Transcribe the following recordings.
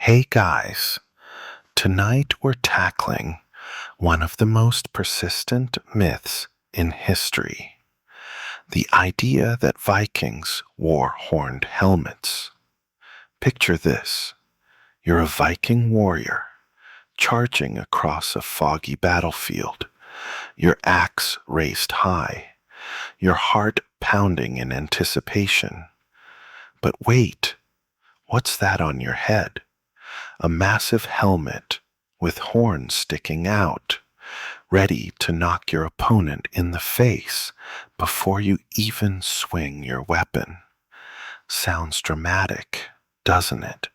Hey guys, tonight we're tackling one of the most persistent myths in history. The idea that Vikings wore horned helmets. Picture this. You're a Viking warrior, charging across a foggy battlefield, your axe raised high, your heart pounding in anticipation. But wait, what's that on your head? A massive helmet with horns sticking out, ready to knock your opponent in the face before you even swing your weapon. Sounds dramatic, doesn't it?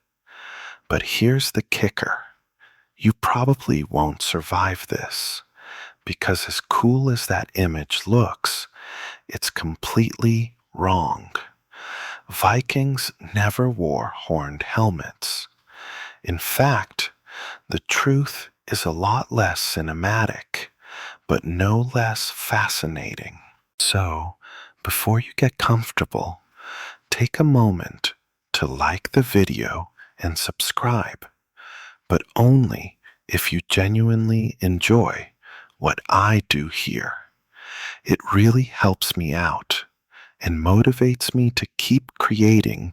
But here's the kicker. You probably won't survive this, because as cool as that image looks, it's completely wrong. Vikings never wore horned helmets. In fact, the truth is a lot less cinematic, but no less fascinating. So, before you get comfortable, take a moment to like the video and subscribe, but only if you genuinely enjoy what I do here. It really helps me out and motivates me to keep creating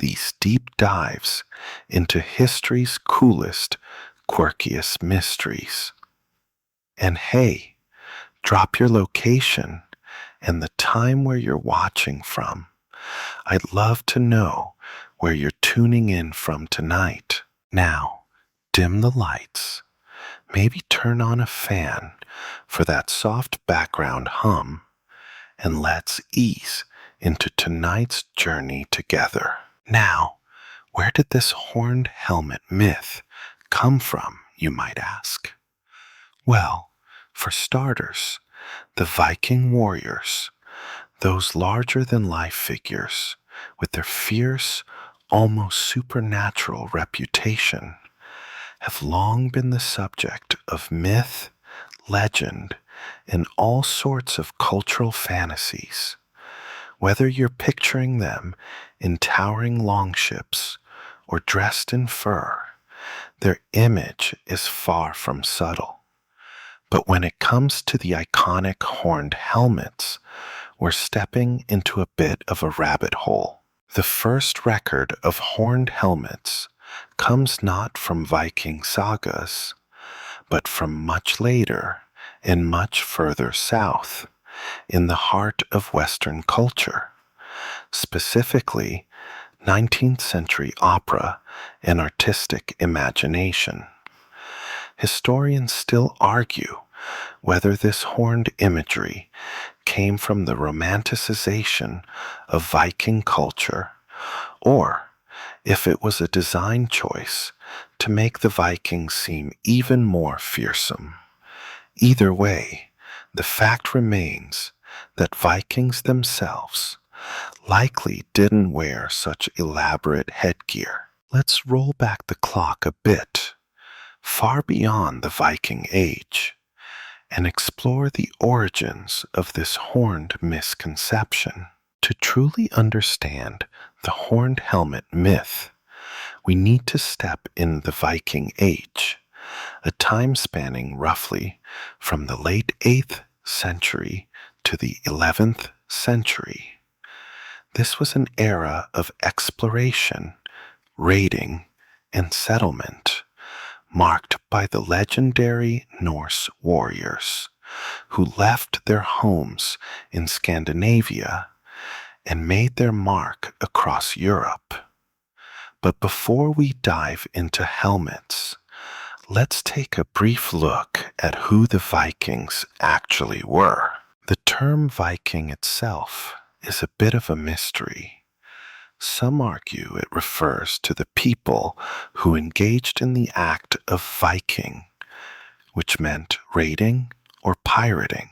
these deep dives into history's coolest, quirkiest mysteries. And hey, drop your location and the time where you're watching from. I'd love to know where you're tuning in from tonight. Now, dim the lights. Maybe turn on a fan for that soft background hum, and let's ease into tonight's journey together. Now, where did this horned helmet myth come from, you might ask? Well, for starters, the Viking warriors, those larger-than-life figures with their fierce, almost supernatural reputation, have long been the subject of myth, legend, and all sorts of cultural fantasies. Whether you're picturing them in towering longships or dressed in fur, their image is far from subtle. But when it comes to the iconic horned helmets, we're stepping into a bit of a rabbit hole. The first record of horned helmets comes not from Viking sagas, but from much later and much further south, in the heart of Western culture, specifically 19th century opera and artistic imagination. Historians still argue whether this horned imagery came from the romanticization of Viking culture or if it was a design choice to make the Vikings seem even more fearsome. Either way, the fact remains that Vikings themselves likely didn't wear such elaborate headgear. Let's roll back the clock a bit, far beyond the Viking Age, and explore the origins of this horned misconception. To truly understand the horned helmet myth, we need to step in the Viking Age, a time spanning roughly from the late 8th century to the 11th century. This was an era of exploration, raiding, and settlement, marked by the legendary Norse warriors who left their homes in Scandinavia and made their mark across Europe. But before we dive into helmets, let's take a brief look at who the Vikings actually were. The term Viking itself is a bit of a mystery. Some argue it refers to the people who engaged in the act of Viking, which meant raiding or pirating.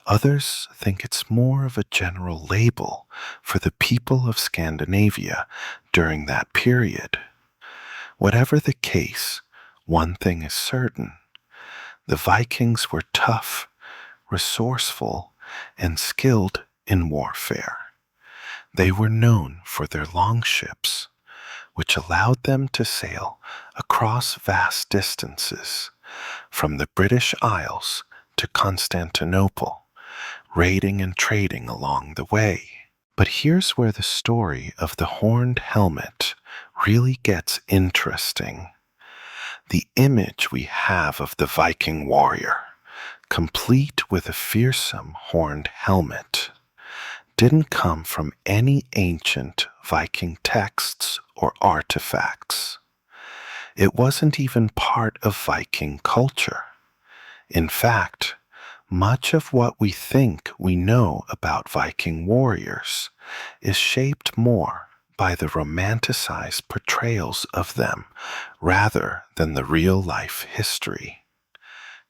Others think it's more of a general label for the people of Scandinavia during that period. Whatever the case, one thing is certain. The Vikings were tough, resourceful, and skilled in warfare. They were known for their longships, which allowed them to sail across vast distances, from the British Isles to Constantinople, raiding and trading along the way. But here's where the story of the horned helmet really gets interesting. The image we have of the Viking warrior, complete with a fearsome horned helmet, didn't come from any ancient Viking texts or artifacts. It wasn't even part of Viking culture. In fact, much of what we think we know about Viking warriors is shaped more by the romanticized portrayals of them rather than the real-life history.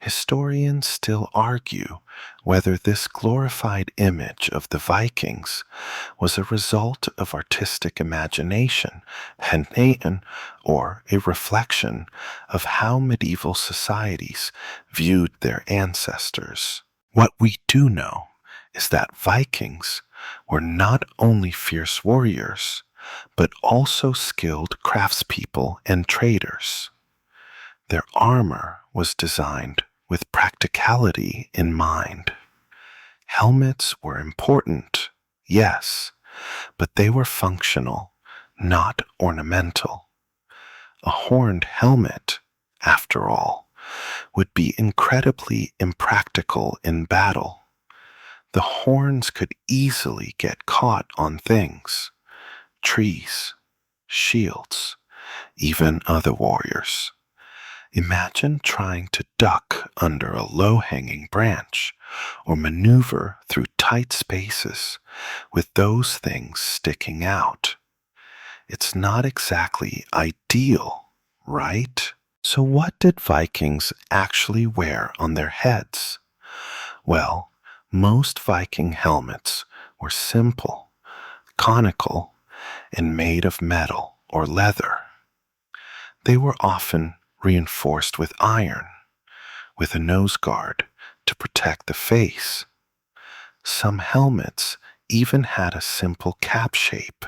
Historians still argue whether this glorified image of the Vikings was a result of artistic imagination or a reflection of how medieval societies viewed their ancestors. What we do know is that Vikings were not only fierce warriors, but also skilled craftspeople and traders. Their armor was designed with practicality in mind. Helmets were important, yes, but they were functional, not ornamental. A horned helmet, after all, would be incredibly impractical in battle. The horns could easily get caught on things, trees, shields, even other warriors. Imagine trying to duck under a low-hanging branch or maneuver through tight spaces with those things sticking out. It's not exactly ideal, right? So what did Vikings actually wear on their heads? Well, most Viking helmets were simple, conical, and made of metal or leather. They were often reinforced with iron, with a nose guard to protect the face. Some helmets even had a simple cap shape,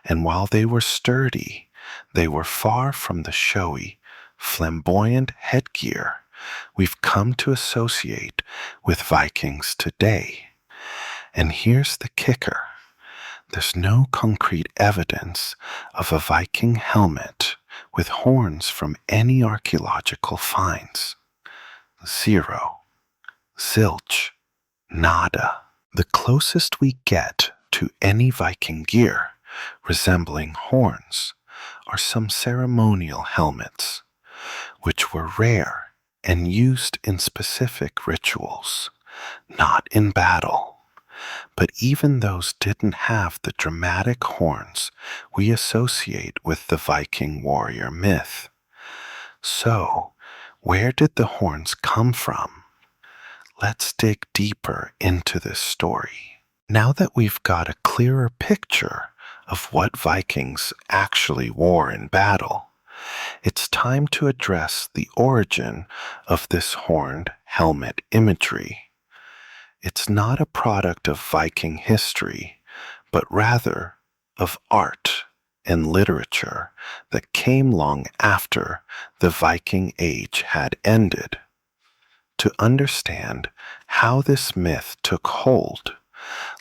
and while they were sturdy, they were far from the showy, flamboyant headgear we've come to associate with Vikings today. And here's the kicker. There's no concrete evidence of a Viking helmet with horns from any archaeological finds. Zero. Zilch. Nada. The closest we get to any Viking gear resembling horns are some ceremonial helmets, which were rare and used in specific rituals, not in battle. But even those didn't have the dramatic horns we associate with the Viking warrior myth. So, where did the horns come from? Let's dig deeper into this story. Now that we've got a clearer picture of what Vikings actually wore in battle, it's time to address the origin of this horned helmet imagery. It's not a product of Viking history, but rather of art and literature that came long after the Viking Age had ended. To understand how this myth took hold,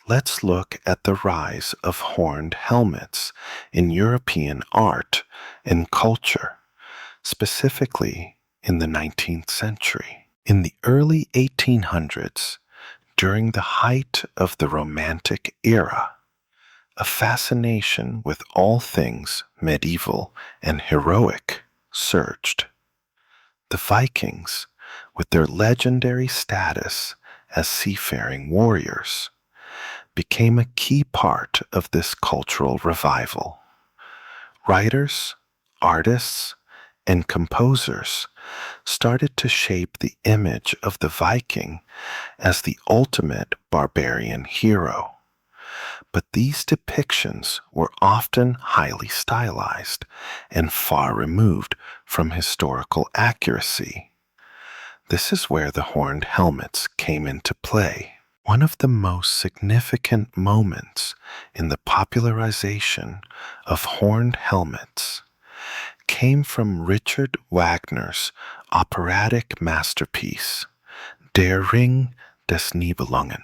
let's look at the rise of horned helmets in European art and culture, specifically in the 19th century. In the early 1800s, during the height of the Romantic era, a fascination with all things medieval and heroic surged. The Vikings, with their legendary status as seafaring warriors, became a key part of this cultural revival. Writers, artists, and composers started to shape the image of the Viking as the ultimate barbarian hero. But these depictions were often highly stylized and far removed from historical accuracy. This is where the horned helmets came into play. One of the most significant moments in the popularization of horned helmets came from Richard Wagner's operatic masterpiece, Der Ring des Nibelungen.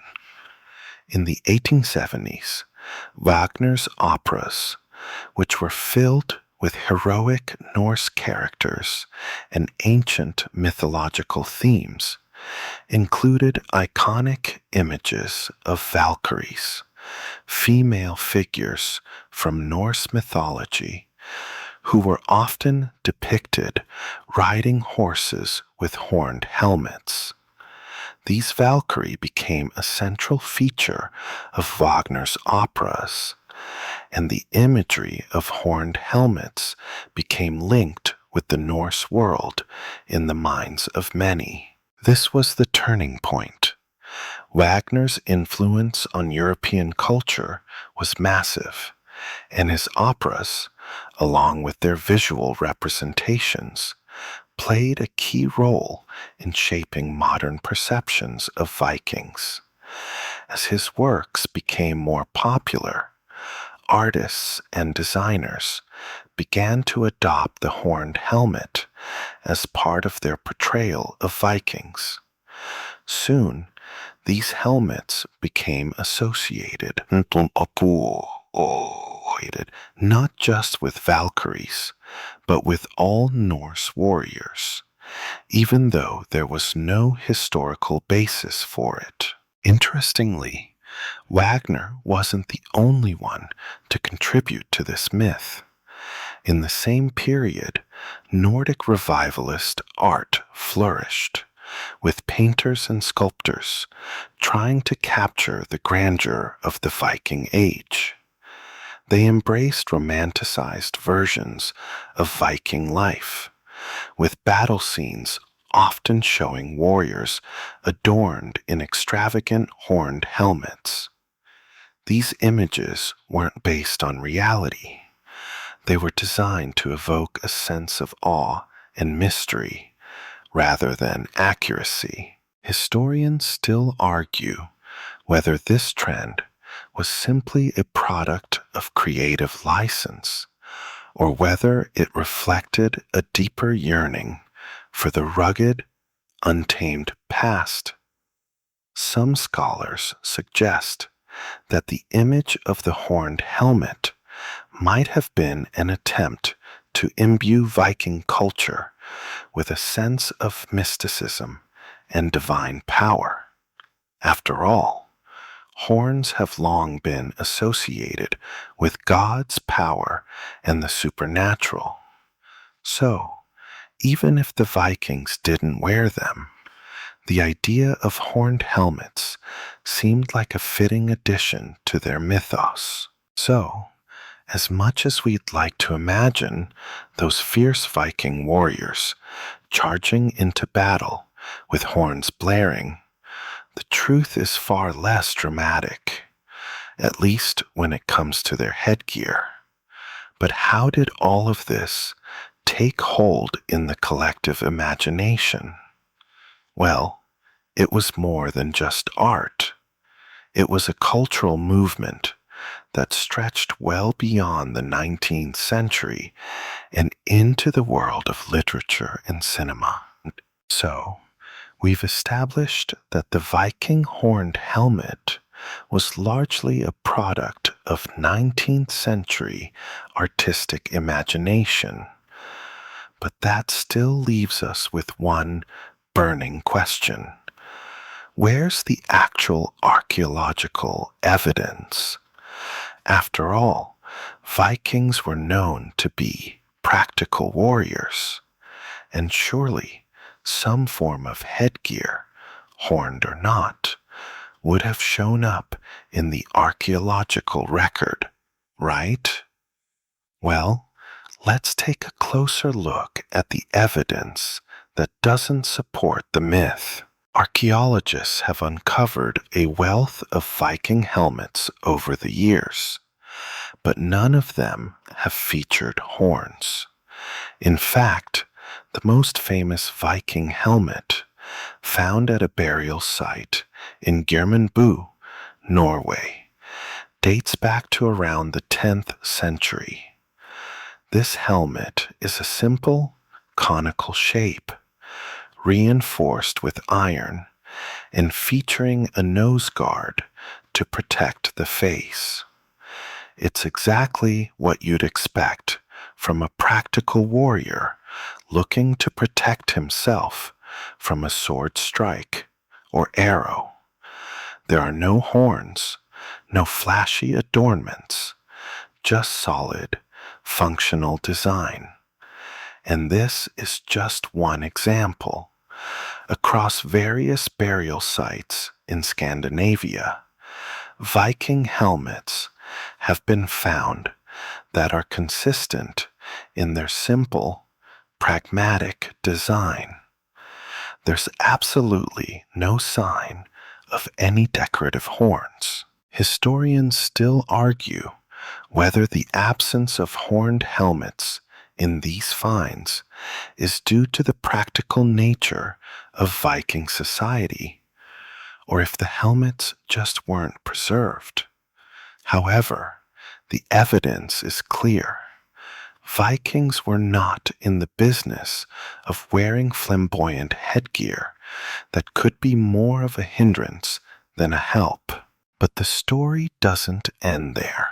In the 1870s, Wagner's operas, which were filled with heroic Norse characters and ancient mythological themes, included iconic images of Valkyries, female figures from Norse mythology, who were often depicted riding horses with horned helmets. These Valkyrie became a central feature of Wagner's operas, and the imagery of horned helmets became linked with the Norse world in the minds of many. This was the turning point. Wagner's influence on European culture was massive, and his operas, along with their visual representations, played a key role in shaping modern perceptions of Vikings. As his works became more popular, artists and designers began to adopt the horned helmet as part of their portrayal of Vikings. Soon, these helmets became associated not just with Valkyries, but with all Norse warriors, even though there was no historical basis for it. Interestingly, Wagner wasn't the only one to contribute to this myth. In the same period, Nordic revivalist art flourished, with painters and sculptors trying to capture the grandeur of the Viking Age. They embraced romanticized versions of Viking life, with battle scenes often showing warriors adorned in extravagant horned helmets. These images weren't based on reality. They were designed to evoke a sense of awe and mystery rather than accuracy. Historians still argue whether this trend was simply a product of creative license or whether it reflected a deeper yearning for the rugged, untamed past. Some scholars suggest that the image of the horned helmet might have been an attempt to imbue Viking culture with a sense of mysticism and divine power. After all, horns have long been associated with God's power and the supernatural. So, even if the Vikings didn't wear them, the idea of horned helmets seemed like a fitting addition to their mythos. So, as much as we'd like to imagine those fierce Viking warriors charging into battle with horns blaring, the truth is far less dramatic, at least when it comes to their headgear. But how did all of this take hold in the collective imagination? Well, it was more than just art. It was a cultural movement that stretched well beyond the 19th century and into the world of literature and cinema. So, we've established that the Viking horned helmet was largely a product of 19th century artistic imagination. But that still leaves us with one burning question. Where's the actual archaeological evidence? After all, Vikings were known to be practical warriors, and surely some form of headgear, horned or not, would have shown up in the archaeological record, right? Well, let's take a closer look at the evidence that doesn't support the myth. Archaeologists have uncovered a wealth of Viking helmets over the years, but none of them have featured horns. In fact, the most famous Viking helmet found at a burial site in Gjermundbu, Norway, dates back to around the 10th century. This helmet is a simple, conical shape, reinforced with iron and featuring a nose guard to protect the face. It's exactly what you'd expect from a practical warrior looking to protect himself from a sword strike or arrow. There are no horns, no flashy adornments, just solid, functional design. And this is just one example. Across various burial sites in Scandinavia, Viking helmets have been found that are consistent in their simple, pragmatic design. There's absolutely no sign of any decorative horns. Historians still argue whether the absence of horned helmets in these finds is due to the practical nature of Viking society, or if the helmets just weren't preserved. However, the evidence is clear. Vikings were not in the business of wearing flamboyant headgear that could be more of a hindrance than a help. But the story doesn't end there.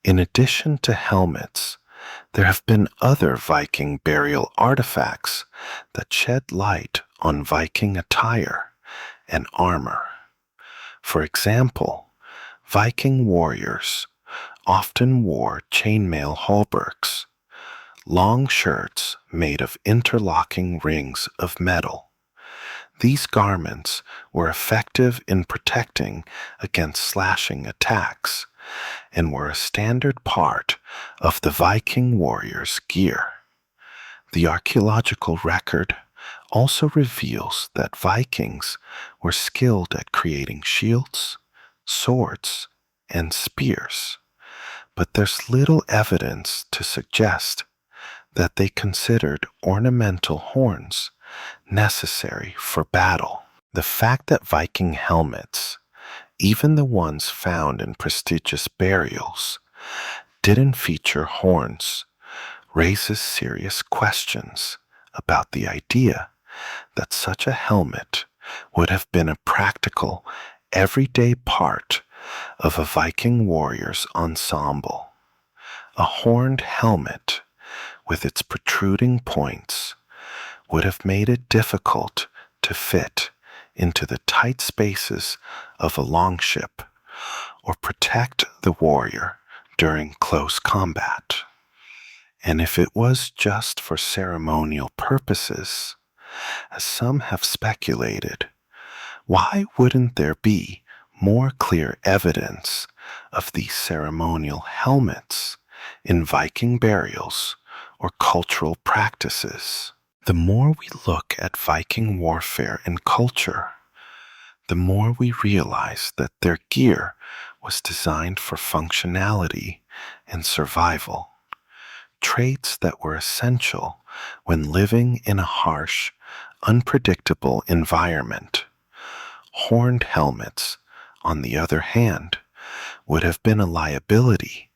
In addition to helmets, there have been other Viking burial artifacts that shed light on Viking attire and armor. For example, Viking warriors often wore chainmail hauberks, long shirts made of interlocking rings of metal. These garments were effective in protecting against slashing attacks and were a standard part of the Viking warriors' gear. The archaeological record also reveals that Vikings were skilled at creating shields, swords, and spears, but there's little evidence to suggest that they considered ornamental horns necessary for battle. The fact that Viking helmets, even the ones found in prestigious burials, didn't feature horns raises serious questions about the idea that such a helmet would have been a practical, everyday part of a Viking warrior's ensemble. A horned helmet, with its protruding points, would have made it difficult to fit into the tight spaces of a longship or protect the warrior during close combat. And if it was just for ceremonial purposes, as some have speculated, why wouldn't there be more clear evidence of these ceremonial helmets in Viking burials or cultural practices? The more we look at Viking warfare and culture, the more we realize that their gear was designed for functionality and survival, traits that were essential when living in a harsh, unpredictable environment. Horned helmets, on the other hand, would have been a liability,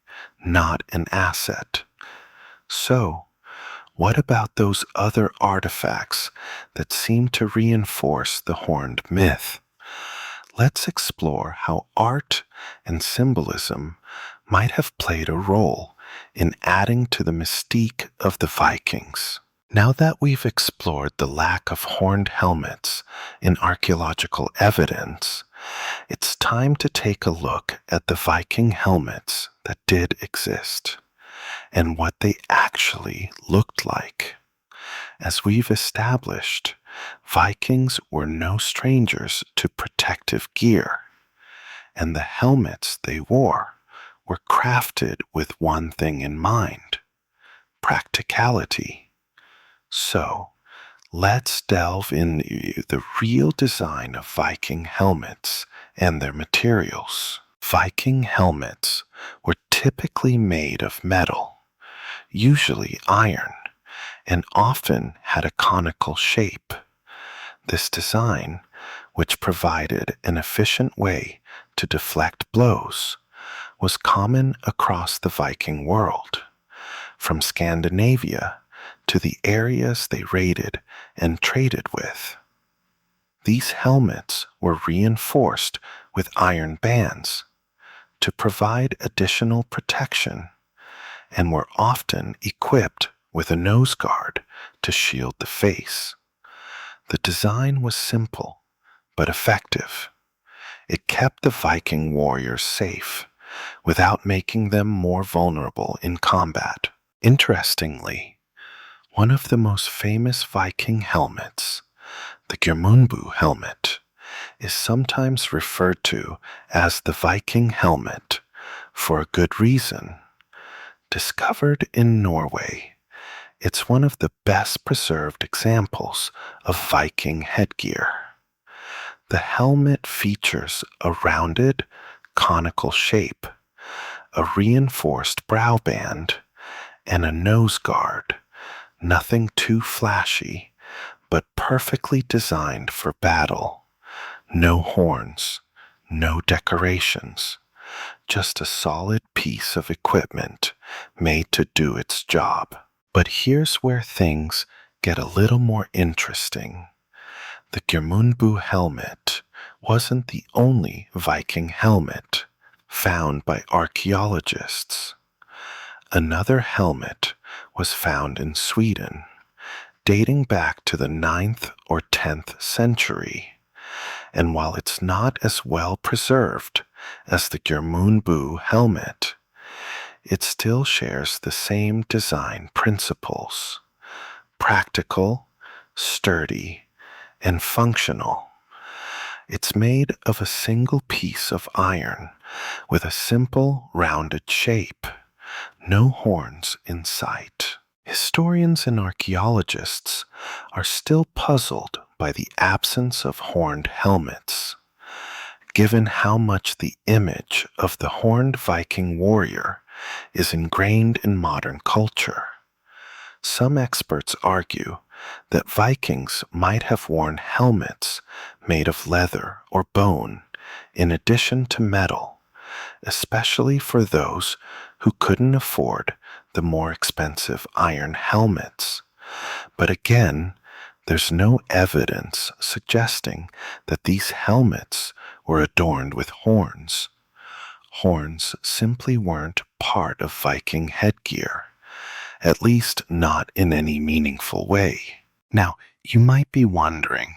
not an asset. So, what about those other artifacts that seem to reinforce the horned myth? Let's explore how art and symbolism might have played a role in adding to the mystique of the Vikings. Now that we've explored the lack of horned helmets in archaeological evidence, it's time to take a look at the Viking helmets that did exist and what they actually looked like. As we've established, Vikings were no strangers to protective gear, and the helmets they wore were crafted with one thing in mind: practicality. So, let's delve into the real design of Viking helmets and their materials. Viking helmets were typically made of metal, usually iron, and often had a conical shape. This design, which provided an efficient way to deflect blows, was common across the Viking world, from Scandinavia to the areas they raided and traded with. These helmets were reinforced with iron bands to provide additional protection and were often equipped with a nose guard to shield the face. The design was simple but effective. It kept the Viking warriors safe without making them more vulnerable in combat. Interestingly, one of the most famous Viking helmets, the Geirmundur helmet, is sometimes referred to as the Viking helmet for a good reason. Discovered in Norway, it's one of the best preserved examples of Viking headgear. The helmet features a rounded, conical shape, a reinforced brow band, and a nose guard, nothing too flashy, but perfectly designed for battle. No horns, no decorations, just a solid piece of equipment made to do its job. But here's where things get a little more interesting. The Geirmundur helmet wasn't the only Viking helmet found by archaeologists. Another helmet was found in Sweden, dating back to the 9th or 10th century. And while it's not as well preserved as the Geirmundur helmet, it still shares the same design principles: practical, sturdy, and functional. It's made of a single piece of iron with a simple, rounded shape, no horns in sight. Historians and archaeologists are still puzzled by the absence of horned helmets, given how much the image of the horned Viking warrior is ingrained in modern culture. Some experts argue that Vikings might have worn helmets made of leather or bone in addition to metal, especially for those who couldn't afford the more expensive iron helmets. But again, there's no evidence suggesting that these helmets were adorned with horns. Horns simply weren't part of Viking headgear, at least not in any meaningful way. Now, you might be wondering,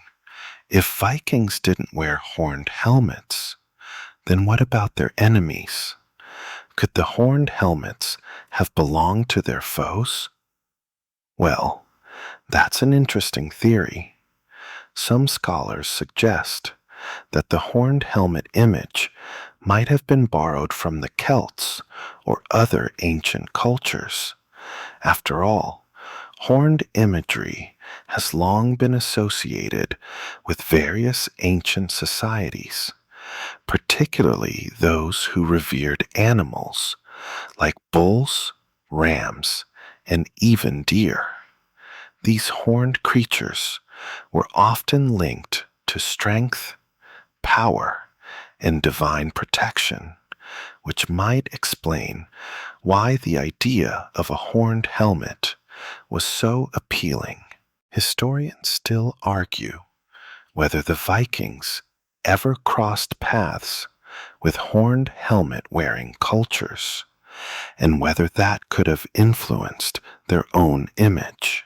if Vikings didn't wear horned helmets, then what about their enemies? Could the horned helmets have belonged to their foes? Well, that's an interesting theory. Some scholars suggest that the horned helmet image might have been borrowed from the Celts or other ancient cultures. After all, horned imagery has long been associated with various ancient societies, particularly those who revered animals like bulls, rams, and even deer. These horned creatures were often linked to strength, power, and divine protection, which might explain why the idea of a horned helmet was so appealing. Historians still argue whether the Vikings ever crossed paths with horned helmet-wearing cultures, and whether that could have influenced their own image.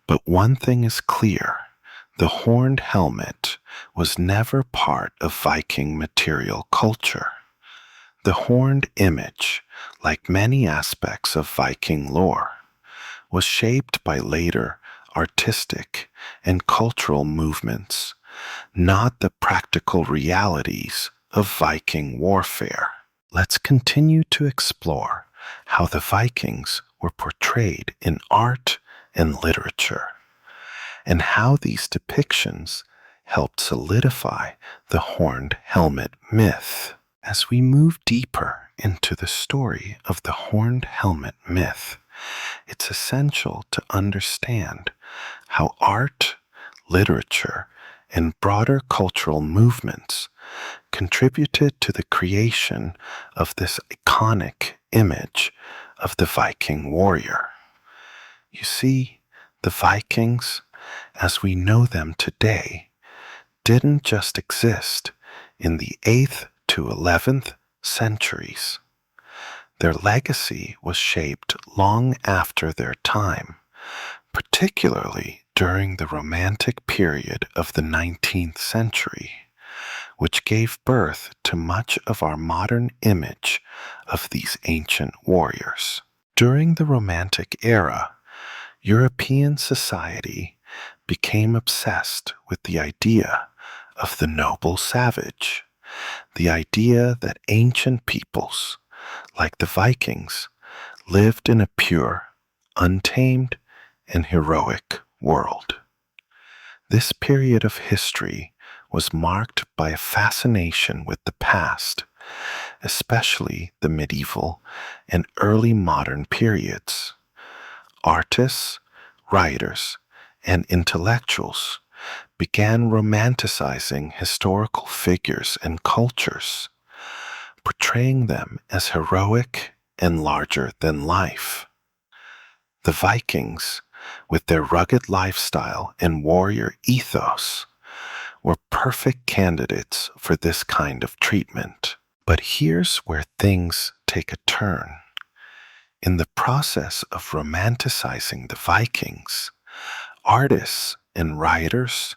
But one thing is clear: the horned helmet was never part of Viking material culture. The horned image, like many aspects of Viking lore, was shaped by later artistic and cultural movements, not the practical realities of Viking warfare. Let's continue to explore how the Vikings were portrayed in art and literature, and how these depictions helped solidify the horned helmet myth. As we move deeper into the story of the horned helmet myth, it's essential to understand how art, literature, and broader cultural movements contributed to the creation of this iconic image of the Viking warrior. You see, the Vikings, as we know them today, didn't just exist in the 8th to 11th centuries. Their legacy was shaped long after their time, particularly during the Romantic period of the 19th century, which gave birth to much of our modern image of these ancient warriors. During the Romantic era, European society became obsessed with the idea of the noble savage, the idea that ancient peoples, like the Vikings, lived in a pure, untamed, and heroic world. This period of history was marked by a fascination with the past, especially the medieval and early modern periods. Artists, writers, and intellectuals began romanticizing historical figures and cultures, portraying them as heroic and larger than life. The Vikings, with their rugged lifestyle and warrior ethos, were perfect candidates for this kind of treatment. But here's where things take a turn. In the process of romanticizing the Vikings, artists and writers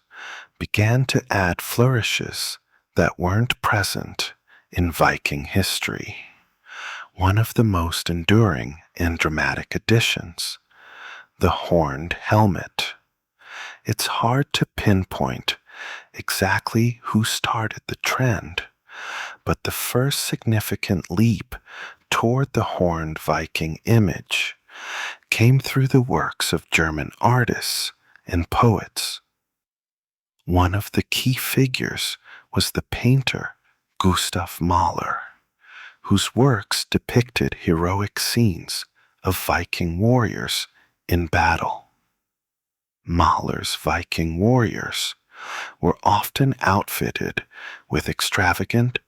began to add flourishes that weren't present in Viking history. One of the most enduring and dramatic additions, the horned helmet. It's hard to pinpoint exactly who started the trend, but the first significant leap toward the horned Viking image came through the works of German artists and poets. One of the key figures was the painter Gustav Mahler, whose works depicted heroic scenes of Viking warriors in battle. Mahler's Viking warriors were often outfitted with extravagant,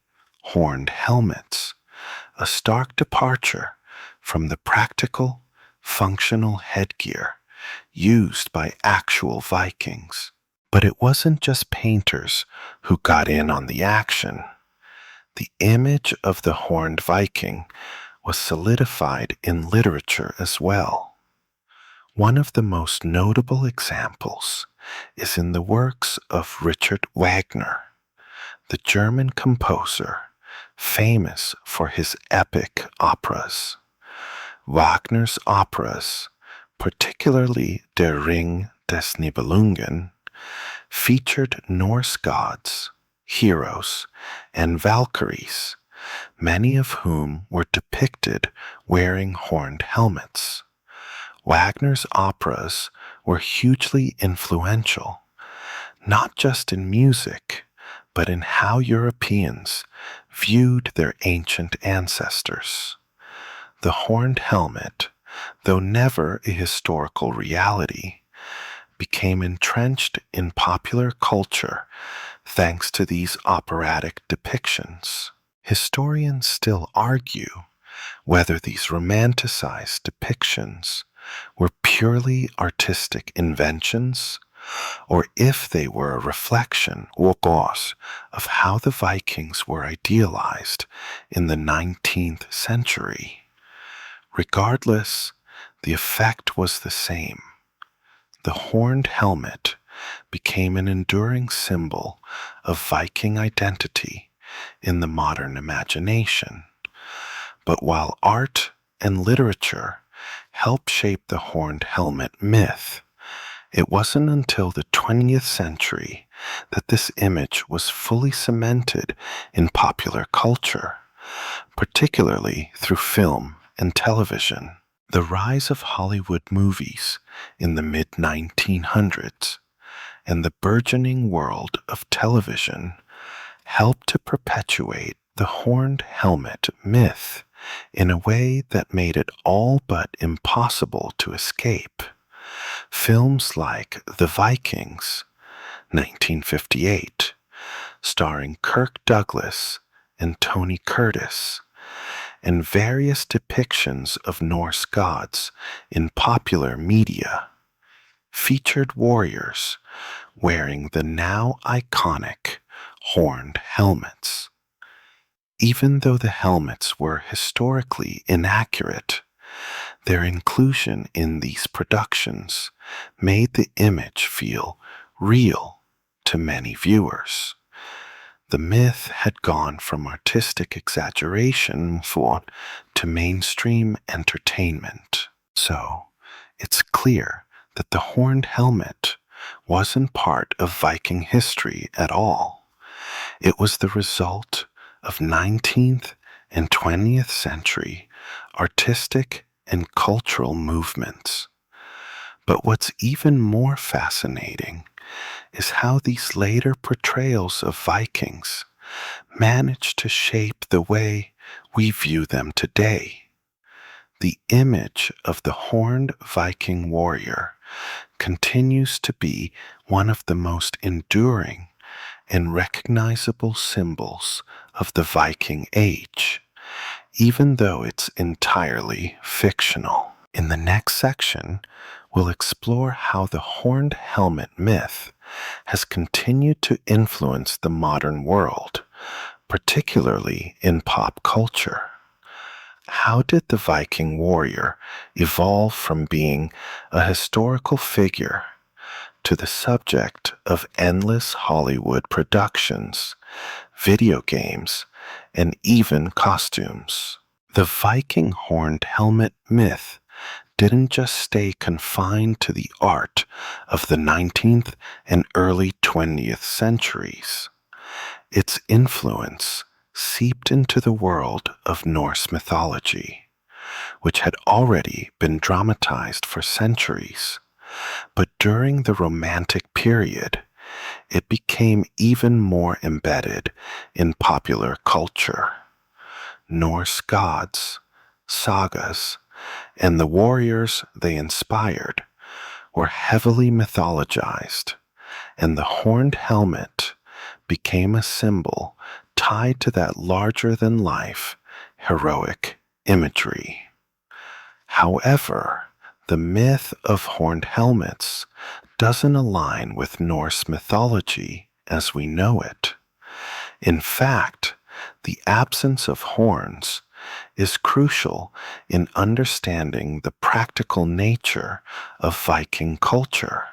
horned helmets, a stark departure from the practical, functional headgear used by actual Vikings. But it wasn't just painters who got in on the action. The image of the horned Viking was solidified in literature as well. One of the most notable examples is in the works of Richard Wagner, the German composer famous for his epic operas. Wagner's operas, particularly Der Ring des Nibelungen, featured Norse gods, heroes, and Valkyries, many of whom were depicted wearing horned helmets. Wagner's operas were hugely influential, not just in music, but in how Europeans viewed their ancient ancestors. The horned helmet, though never a historical reality, became entrenched in popular culture thanks to these operatic depictions. Historians still argue whether these romanticized depictions were purely artistic inventions or if they were a reflection of how the Vikings were idealized in the 19th century. Regardless, the effect was the same. The horned helmet became an enduring symbol of Viking identity in the modern imagination. But while art and literature helped shape the horned helmet myth, it wasn't until the 20th century that this image was fully cemented in popular culture, particularly through film and television. The rise of Hollywood movies in the mid-1900s and the burgeoning world of television helped to perpetuate the horned helmet myth in a way that made it all but impossible to escape. Films like The Vikings, 1958, starring Kirk Douglas and Tony Curtis, and various depictions of Norse gods in popular media featured warriors wearing the now iconic horned helmets. Even though the helmets were historically inaccurate, their inclusion in these productions made the image feel real to many viewers. The myth had gone from artistic exaggeration to mainstream entertainment. So, it's clear that the horned helmet wasn't part of Viking history at all. It was the result of 19th and 20th century artistic and cultural movements. But what's even more fascinating is how these later portrayals of Vikings managed to shape the way we view them today. The image of the horned Viking warrior continues to be one of the most enduring and recognizable symbols of the Viking Age, even though it's entirely fictional. In the next section, we'll explore how the horned helmet myth has continued to influence the modern world, particularly in pop culture. How did the Viking warrior evolve from being a historical figure to the subject of endless Hollywood productions, video games, and even costumes? The Viking horned helmet myth didn't just stay confined to the art of the 19th and early 20th centuries. Its influence seeped into the world of Norse mythology, which had already been dramatized for centuries. But during the Romantic period, it became even more embedded in popular culture. Norse gods, sagas, and the warriors they inspired were heavily mythologized, and the horned helmet became a symbol tied to that larger-than-life, heroic imagery. However, the myth of horned helmets doesn't align with Norse mythology as we know it. In fact, the absence of horns is crucial in understanding the practical nature of Viking culture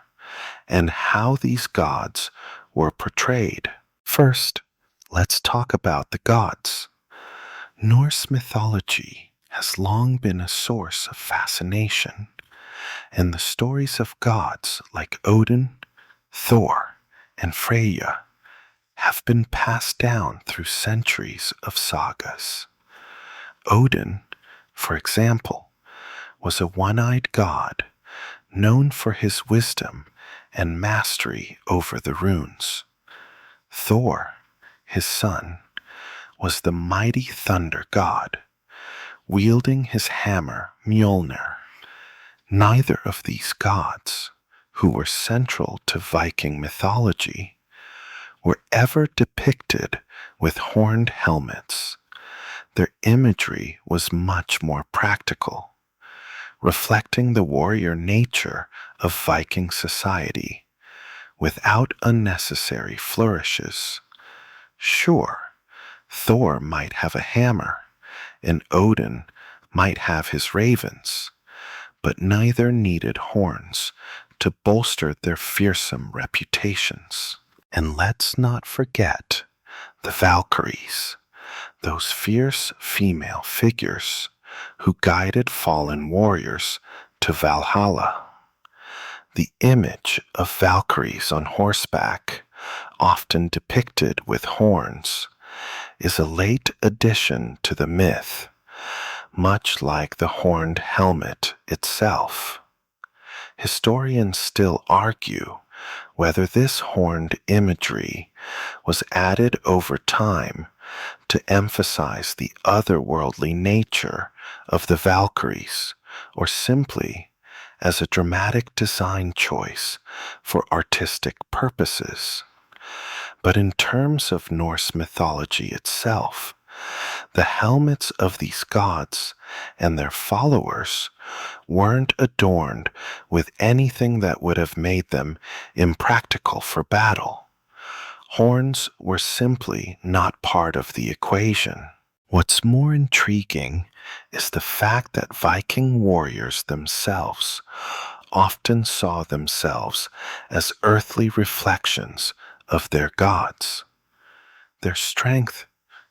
and how these gods were portrayed. First, let's talk about the gods. Norse mythology has long been a source of fascination, and the stories of gods like Odin, Thor, and Freyja have been passed down through centuries of sagas. Odin, for example, was a one-eyed god known for his wisdom and mastery over the runes. Thor, his son, was the mighty thunder god, wielding his hammer Mjolnir. Neither of these gods, who were central to Viking mythology, were ever depicted with horned helmets. Their imagery was much more practical, reflecting the warrior nature of Viking society, without unnecessary flourishes. Sure, Thor might have a hammer, and Odin might have his ravens, but neither needed horns to bolster their fearsome reputations. And let's not forget the Valkyries, those fierce female figures who guided fallen warriors to Valhalla. The image of Valkyries on horseback, often depicted with horns, is a late addition to the myth, much like the horned helmet itself. Historians still argue whether this horned imagery was added over time to emphasize the otherworldly nature of the Valkyries, or simply as a dramatic design choice for artistic purposes. But in terms of Norse mythology itself, the helmets of these gods and their followers weren't adorned with anything that would have made them impractical for battle. Horns were simply not part of the equation. What's more intriguing is the fact that Viking warriors themselves often saw themselves as earthly reflections of their gods. Their strength,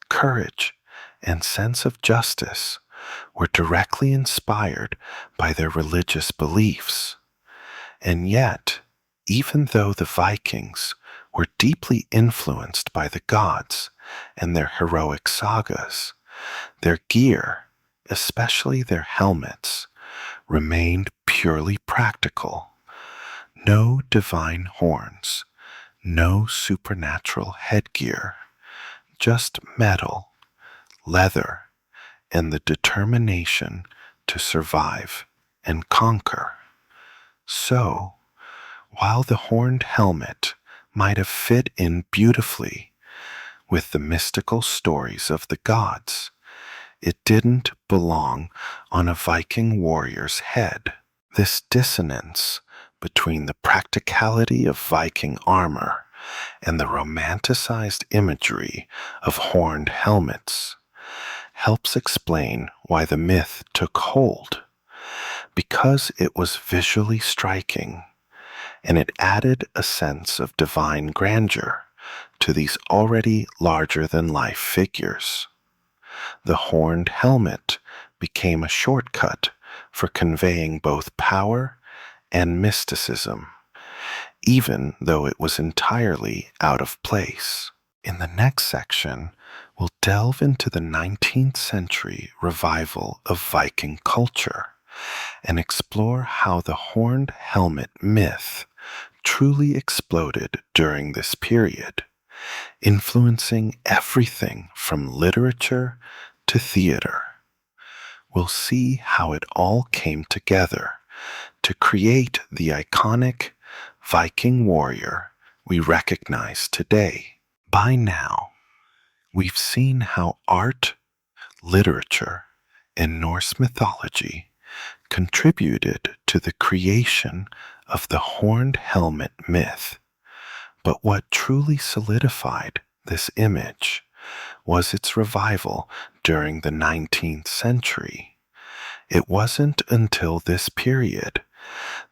courage, and sense of justice were directly inspired by their religious beliefs. And yet, even though the Vikings were deeply influenced by the gods and their heroic sagas, their gear, especially their helmets, remained purely practical. No divine horns, no supernatural headgear, just metal, leather, and the determination to survive and conquer. So, while the horned helmet might have fit in beautifully with the mystical stories of the gods, it didn't belong on a Viking warrior's head. This dissonance between the practicality of Viking armor and the romanticized imagery of horned helmets helps explain why the myth took hold. Because it was visually striking, and it added a sense of divine grandeur to these already larger-than-life figures. The horned helmet became a shortcut for conveying both power and mysticism, even though it was entirely out of place. In the next section, we'll delve into the 19th century revival of Viking culture and explore how the horned helmet myth truly exploded during this period, influencing everything from literature to theater. We'll see how it all came together to create the iconic Viking warrior we recognize today. By now, we've seen how art, literature, and Norse mythology contributed to the creation of the horned helmet myth. But what truly solidified this image was its revival during the 19th century. It wasn't until this period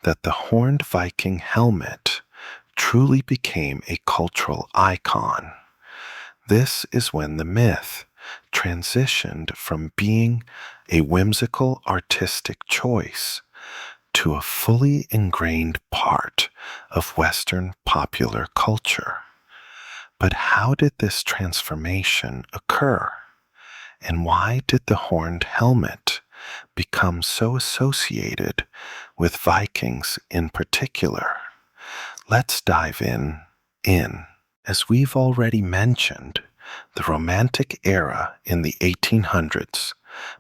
that the horned Viking helmet truly became a cultural icon. This is when the myth transitioned from being a whimsical artistic choice to a fully ingrained part of Western popular culture. But how did this transformation occur? And why did the horned helmet become so associated with Vikings in particular? Let's dive in. As we've already mentioned, the Romantic era in the 1800s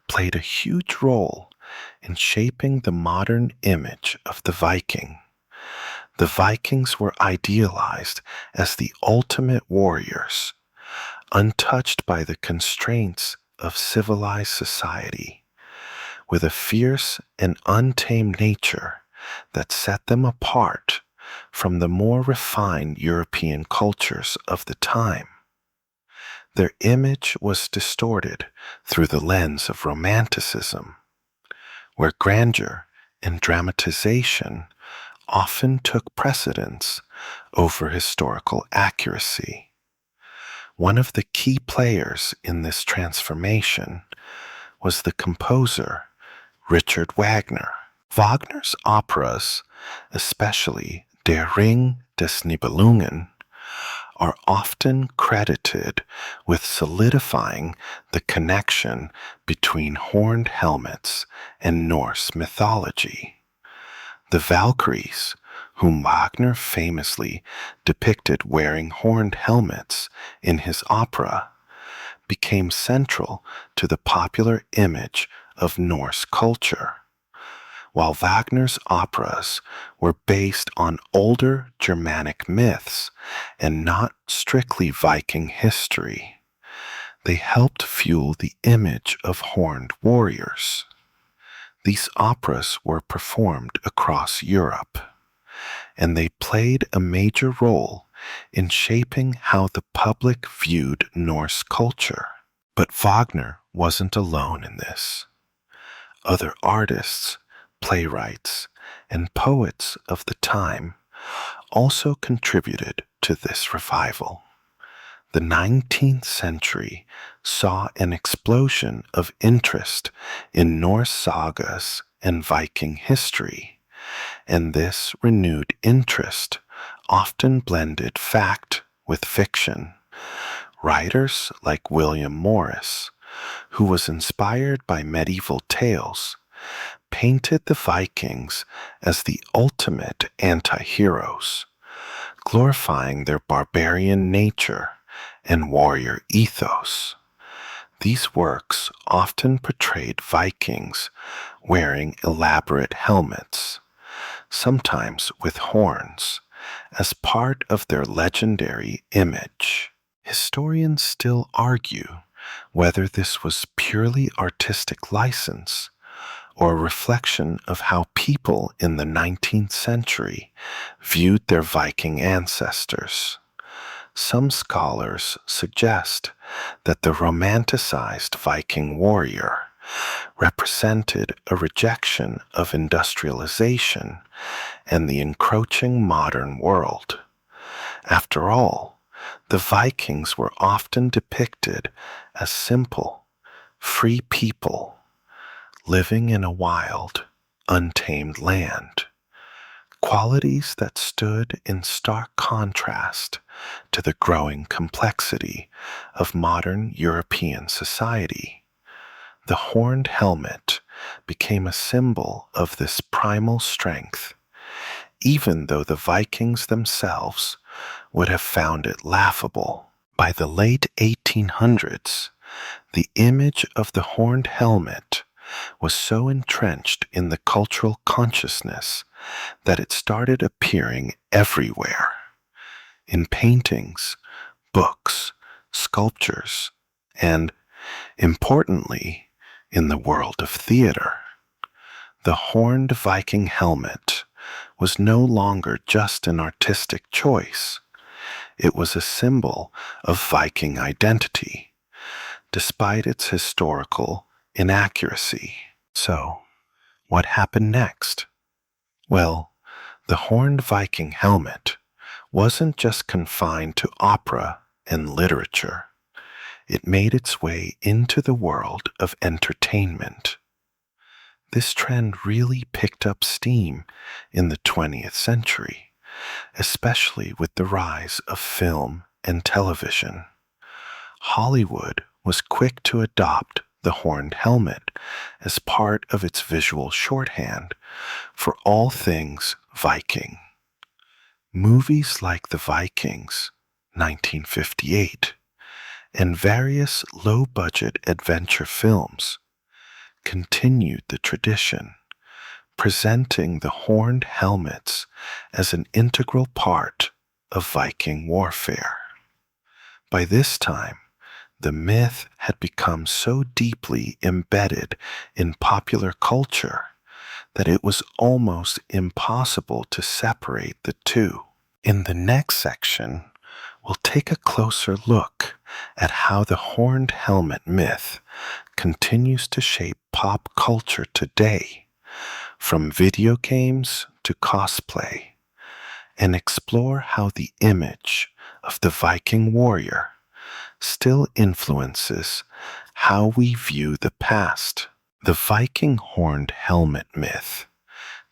played a huge role in shaping the modern image of the Viking. The Vikings were idealized as the ultimate warriors, untouched by the constraints of civilized society, with a fierce and untamed nature that set them apart from the more refined European cultures of the time. Their image was distorted through the lens of Romanticism, where grandeur and dramatization often took precedence over historical accuracy. One of the key players in this transformation was the composer Richard Wagner. Wagner's operas, especially Der Ring des Nibelungen, are often credited with solidifying the connection between horned helmets and Norse mythology. The Valkyries, whom Wagner famously depicted wearing horned helmets in his opera, became central to the popular image of Norse culture. While Wagner's operas were based on older Germanic myths and not strictly Viking history, they helped fuel the image of horned warriors. These operas were performed across Europe, and they played a major role in shaping how the public viewed Norse culture. But Wagner wasn't alone in this. Other artists, playwrights, and poets of the time also contributed to this revival. The 19th century saw an explosion of interest in Norse sagas and Viking history, and this renewed interest often blended fact with fiction. Writers like William Morris, who was inspired by medieval tales, painted the Vikings as the ultimate anti-heroes, glorifying their barbarian nature and warrior ethos. These works often portrayed Vikings wearing elaborate helmets, sometimes with horns, as part of their legendary image. Historians still argue whether this was purely artistic license or a reflection of how people in the 19th century viewed their Viking ancestors. Some scholars suggest that the romanticized Viking warrior represented a rejection of industrialization and the encroaching modern world. After all, the Vikings were often depicted as simple, free people living in a wild, untamed land, qualities that stood in stark contrast to the growing complexity of modern European society. The horned helmet became a symbol of this primal strength, even though the Vikings themselves would have found it laughable. By the late 1800s, the image of the horned helmet was so entrenched in the cultural consciousness that it started appearing everywhere, in paintings, books, sculptures, and, importantly, in the world of theater. The horned Viking helmet was no longer just an artistic choice. It was a symbol of Viking identity, despite its historical inaccuracy. So, what happened next? Well, the horned Viking helmet wasn't just confined to opera and literature. It made its way into the world of entertainment. This trend really picked up steam in the 20th century, especially with the rise of film and television. Hollywood was quick to adopt the horned helmet as part of its visual shorthand for all things Viking. Movies like The Vikings, 1958, and various low-budget adventure films continued the tradition, presenting the horned helmets as an integral part of Viking warfare. By this time, the myth had become so deeply embedded in popular culture that it was almost impossible to separate the two. In the next section, we'll take a closer look at how the horned helmet myth continues to shape pop culture today, from video games to cosplay, and explore how the image of the Viking warrior still influences how we view the past. The Viking horned helmet myth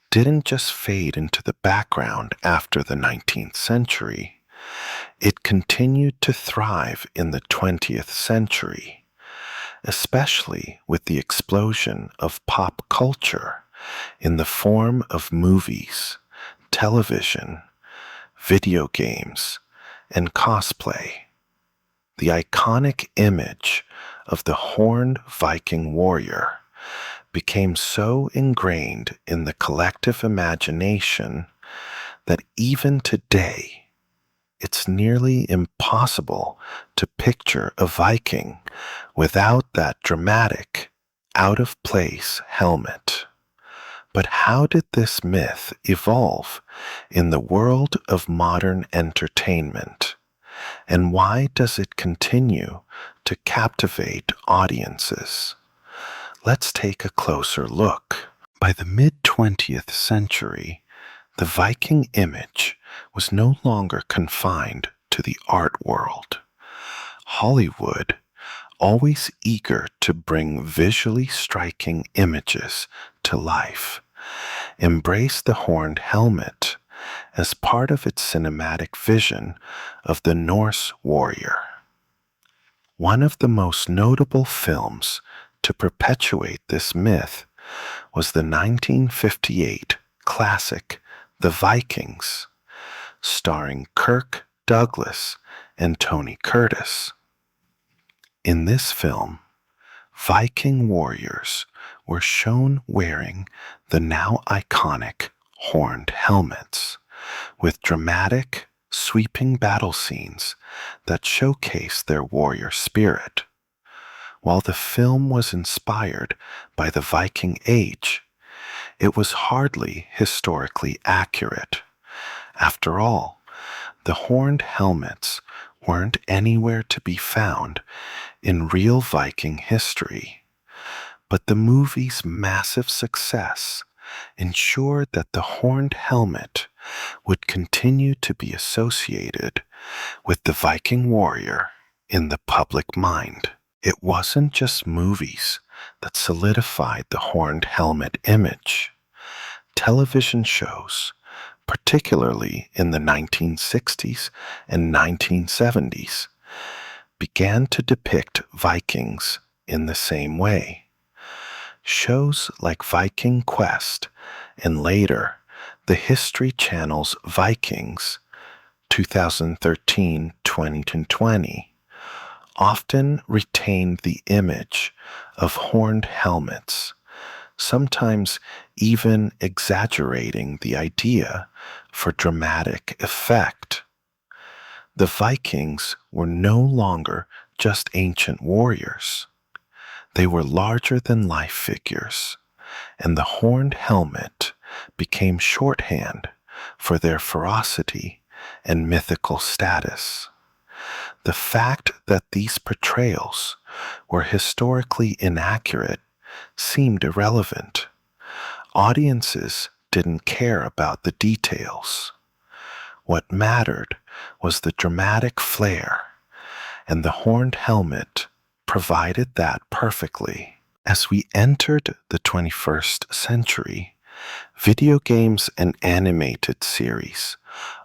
didn't just fade into the background after the 19th century. It continued to thrive in the 20th century, especially with the explosion of pop culture in the form of movies, television, video games, and cosplay. The iconic image of the horned Viking warrior became so ingrained in the collective imagination that even today, it's nearly impossible to picture a Viking without that dramatic, out of place helmet. But how did this myth evolve in the world of modern entertainment? And why does it continue to captivate audiences? Let's take a closer look. By the mid-20th century, the Viking image was no longer confined to the art world. Hollywood, always eager to bring visually striking images to life, embraced the horned helmet as part of its cinematic vision of the Norse warrior. One of the most notable films to perpetuate this myth was the 1958 classic The Vikings, starring Kirk Douglas and Tony Curtis. In this film, Viking warriors were shown wearing the now iconic horned helmets, with dramatic, sweeping battle scenes that showcase their warrior spirit. While the film was inspired by the Viking Age, it was hardly historically accurate. After all, the horned helmets weren't anywhere to be found in real Viking history. But the movie's massive success ensured that the horned helmet would continue to be associated with the Viking warrior in the public mind. It wasn't just movies that solidified the horned helmet image. Television shows, particularly in the 1960s and 1970s, began to depict Vikings in the same way. Shows like Viking Quest and later the History Channel's Vikings 2013-2020 often retained the image of horned helmets, sometimes even exaggerating the idea for dramatic effect. The Vikings were no longer just ancient warriors. They were larger-than-life figures, and the horned helmet became shorthand for their ferocity and mythical status. The fact that these portrayals were historically inaccurate seemed irrelevant. Audiences didn't care about the details. What mattered was the dramatic flair, and the horned helmet provided that perfectly. As we entered the 21st century, video games and animated series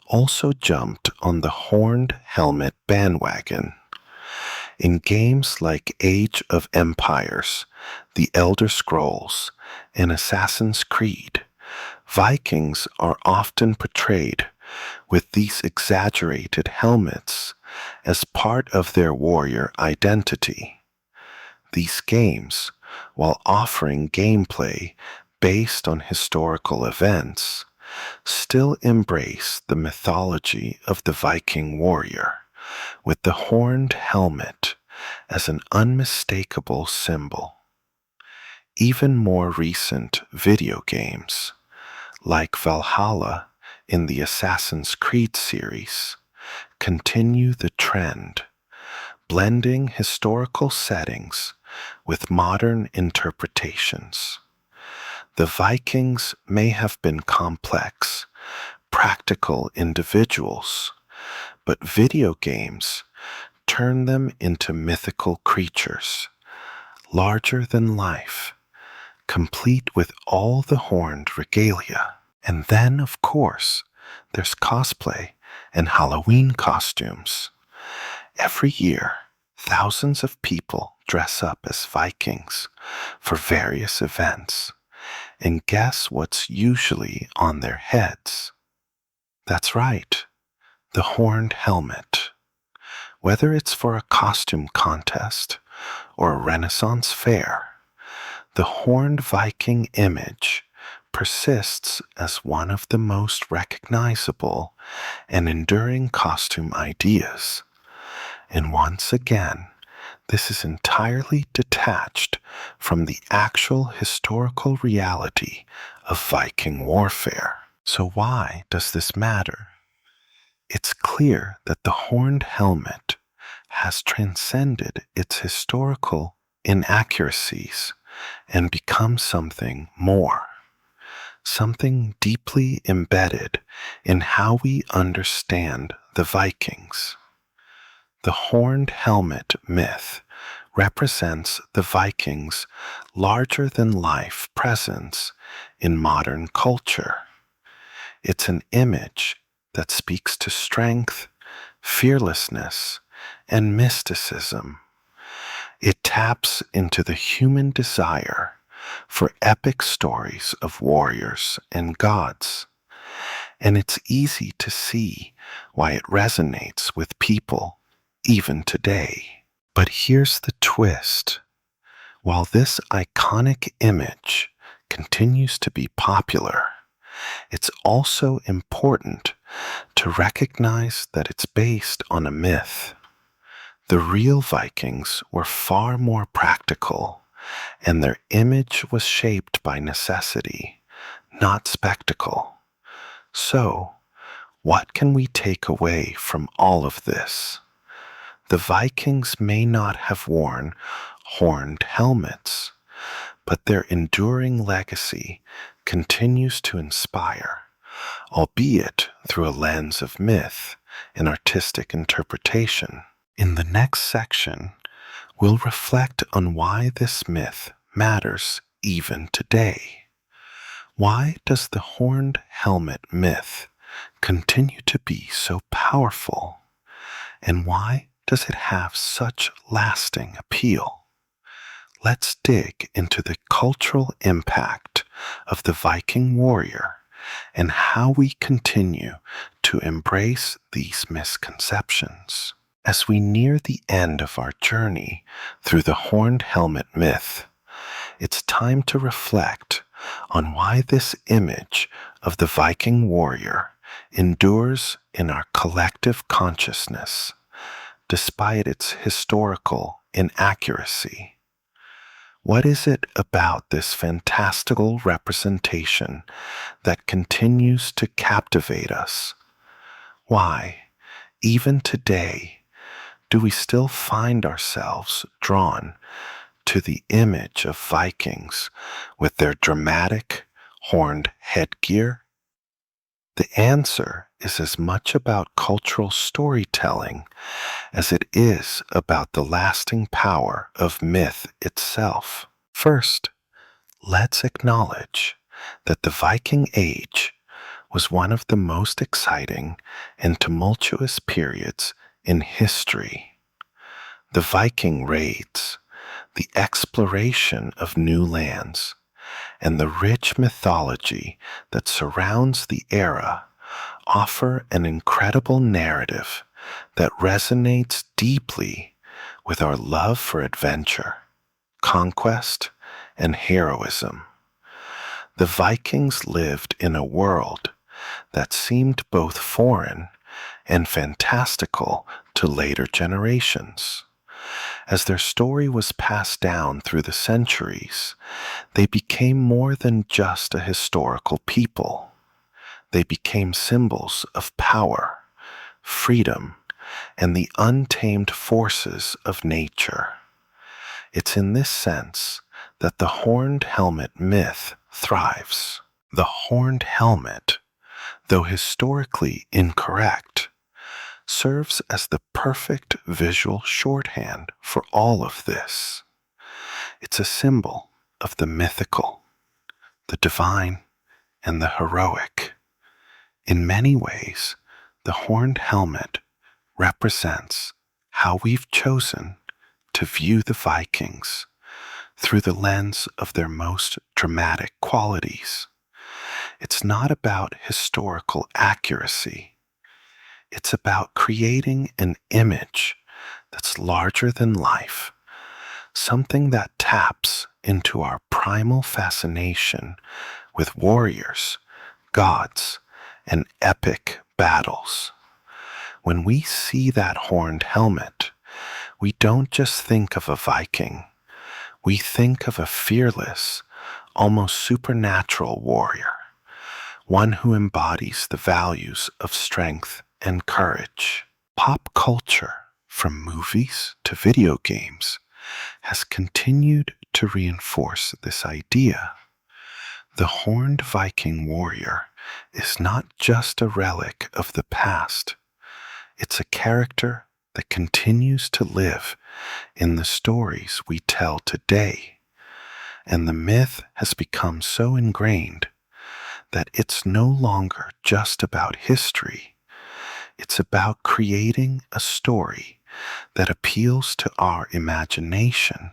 also jumped on the horned helmet bandwagon. In games like Age of Empires, The Elder Scrolls, and Assassin's Creed, Vikings are often portrayed with these exaggerated helmets as part of their warrior identity. These games, while offering gameplay based on historical events, still embrace the mythology of the Viking warrior, with the horned helmet as an unmistakable symbol. Even more recent video games, like Valhalla in the Assassin's Creed series, continue the trend, blending historical settings with modern interpretations. The Vikings may have been complex, practical individuals, but video games turn them into mythical creatures, larger than life, complete with all the horned regalia. And then, of course, there's cosplay and Halloween costumes. Every year, thousands of people dress up as Vikings for various events. And guess what's usually on their heads? That's right, the horned helmet. Whether it's for a costume contest or a Renaissance fair, The horned Viking image persists as one of the most recognizable and enduring costume ideas. And once again, this is entirely detached from the actual historical reality of Viking warfare. So why does this matter? It's clear that the horned helmet has transcended its historical inaccuracies and become something more, something deeply embedded in how we understand the Vikings. The horned helmet myth represents the Vikings' larger-than-life presence in modern culture. It's an image that speaks to strength, fearlessness, and mysticism. It taps into the human desire for epic stories of warriors and gods, and it's easy to see why it resonates with people even today. But here's the twist. While this iconic image continues to be popular, it's also important to recognize that it's based on a myth. The real Vikings were far more practical, and their image was shaped by necessity, not spectacle. So, what can we take away from all of this? The Vikings may not have worn horned helmets, but their enduring legacy continues to inspire, albeit through a lens of myth and artistic interpretation. In the next section, we'll reflect on why this myth matters even today. Why does the horned helmet myth continue to be so powerful? And why does it have such lasting appeal? Let's dig into the cultural impact of the Viking warrior and how we continue to embrace these misconceptions. As we near the end of our journey through the horned helmet myth, it's time to reflect on why this image of the Viking warrior endures in our collective consciousness, despite its historical inaccuracy. What is it about this fantastical representation that continues to captivate us? Why, even today, do we still find ourselves drawn to the image of Vikings with their dramatic, horned headgear? The answer is as much about cultural storytelling as it is about the lasting power of myth itself. First, let's acknowledge that the Viking Age was one of the most exciting and tumultuous periods in history. The Viking raids, the exploration of new lands, and the rich mythology that surrounds the era offer an incredible narrative that resonates deeply with our love for adventure, conquest, and heroism. The Vikings lived in a world that seemed both foreign and fantastical to later generations. As their story was passed down through the centuries, they became more than just a historical people. They became symbols of power, freedom, and the untamed forces of nature. It's in this sense that the horned helmet myth thrives. The horned helmet, though historically incorrect, serves as the perfect visual shorthand for all of this. It's a symbol of the mythical, the divine, and the heroic. In many ways, the horned helmet represents how we've chosen to view the Vikings through the lens of their most dramatic qualities. It's not about historical accuracy. It's about creating an image that's larger than life, something that taps into our primal fascination with warriors, gods, and epic battles. When we see that horned helmet, we don't just think of a Viking. We think of a fearless, almost supernatural warrior, one who embodies the values of strength and courage. Pop culture, from movies to video games, has continued to reinforce this idea. The horned Viking warrior is not just a relic of the past, it's a character that continues to live in the stories we tell today. And the myth has become so ingrained that it's no longer just about history. It's about creating a story that appeals to our imagination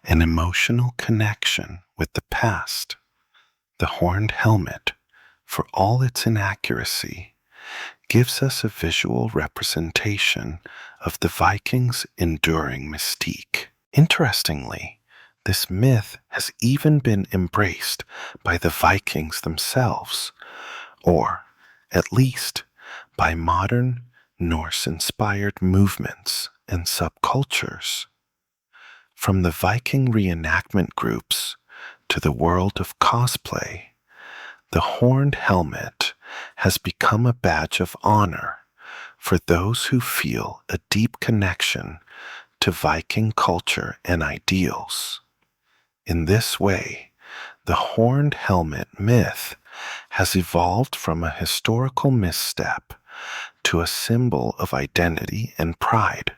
and emotional connection with the past. The horned helmet, for all its inaccuracy, gives us a visual representation of the Vikings' enduring mystique. Interestingly, this myth has even been embraced by the Vikings themselves, or at least by modern Norse-inspired movements and subcultures. From the Viking reenactment groups to the world of cosplay, the horned helmet has become a badge of honor for those who feel a deep connection to Viking culture and ideals. In this way, the horned helmet myth has evolved from a historical misstep to a symbol of identity and pride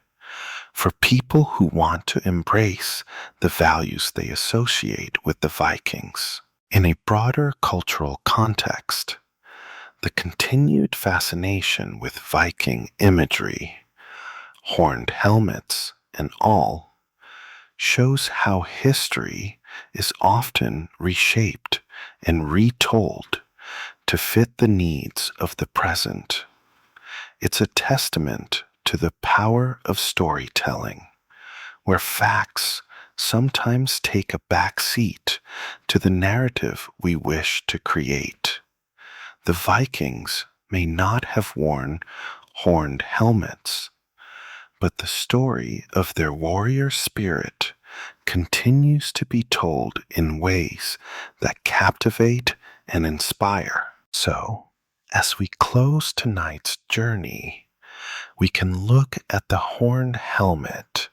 for people who want to embrace the values they associate with the Vikings. In a broader cultural context, the continued fascination with Viking imagery, horned helmets, and all shows how history is often reshaped and retold to fit the needs of the present. It's a testament to the power of storytelling, where facts sometimes take a back seat to the narrative we wish to create. The Vikings may not have worn horned helmets, but the story of their warrior spirit continues to be told in ways that captivate and inspire. So, as we close tonight's journey, we can look at the horned helmet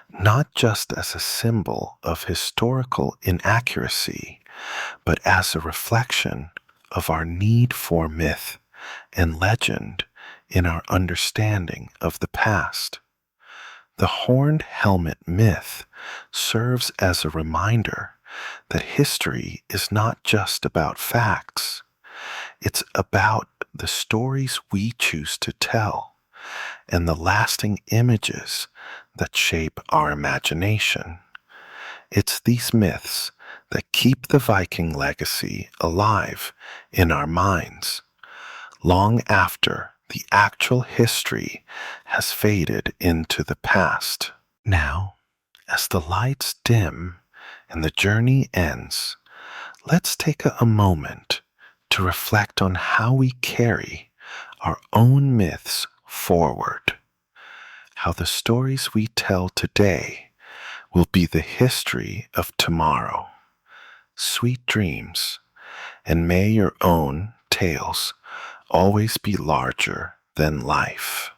not just as a symbol of historical inaccuracy, but as a reflection of our need for myth and legend in our understanding of the past. The horned helmet myth serves as a reminder that history is not just about facts. It's about the stories we choose to tell and the lasting images that shape our imagination. It's these myths that keep the Viking legacy alive in our minds, long after the actual history has faded into the past. Now, as the lights dim and the journey ends, let's take a moment to reflect on how we carry our own myths forward, how the stories we tell today will be the history of tomorrow. Sweet dreams, and may your own tales always be larger than life.